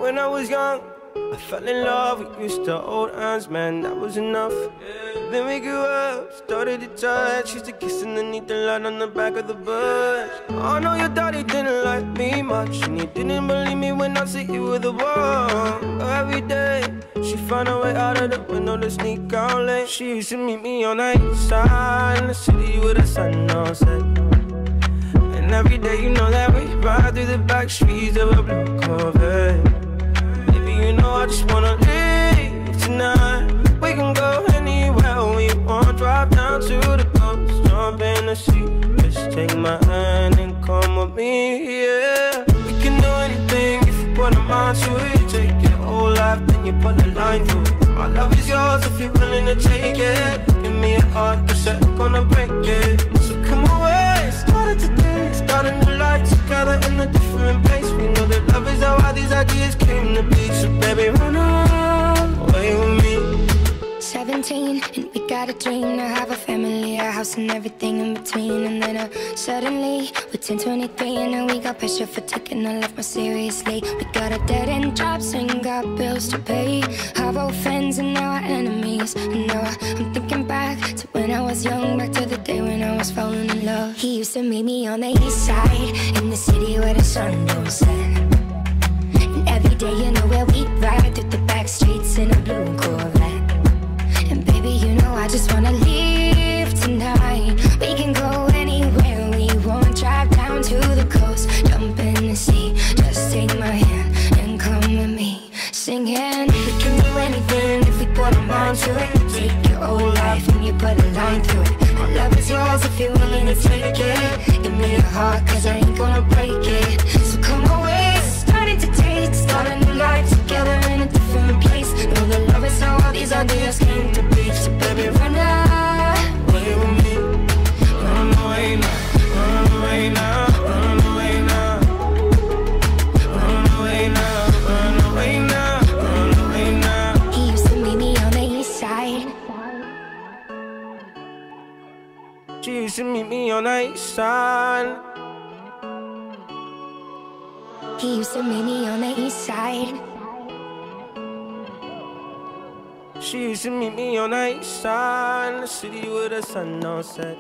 when I was young, I fell in love, we used to hold hands, man, that was enough. Then we grew up, started to touch, used to kiss underneath the light on the back of the bus. I know your daddy didn't like me much, and he didn't believe me when I said you were the one. Every day, she found a way out of the window to sneak out late. She used to meet me on the east side in the city with the sun on set. And every day, you know that we ride through the back streets of a blue Corvette. Baby, you know I just wanna leave tonight. We can go anywhere we want, drive down to the coast, jump in the sea. Just take my hand and come with me, yeah. We can do anything if you put a mind to it. Take your whole life, then you put a line through it. My love is yours if you're willing to take it. Give me a heart, cause I'm gonna break it. So come away, started today, start a new life together in a different place. We know that love is how all these ideas came to be. So baby, run away with me. 17 and we got a dream to have a family, a house and everything in between. And then suddenly we're 10, 23 and now we got pressure for taking our life more seriously. We got a dead-end jobs and got bills to pay. Our old friends and now our enemies. And now I'm thinking back to when I was young, back to the day when I was falling in love. He used to meet me on the east side in the city where the sun don't set. And every day, you know where we ride through the back streets in a blue Corvette. And baby, you know I just wanna leave tonight. We can go anywhere we want, drive down to the coast, jump in the sea. Just take my hand and come with me, singing. We can do anything if we put our mind to it. Take your whole life and you put a line through it. My love is yours if you're willing to take it. Give me your heart, cause I ain't gonna break it. So come away, starting to taste, start a new life together in a different place. Know that love is how all these ideas came to be. So baby, run away with me. Run away now, run away now, run away now. Run away now, run away now, run away now. He used to meet me on the east side. She used to meet me on the east side. He used to meet me on the east side. She used to meet me on the east side in the city with the sun on set.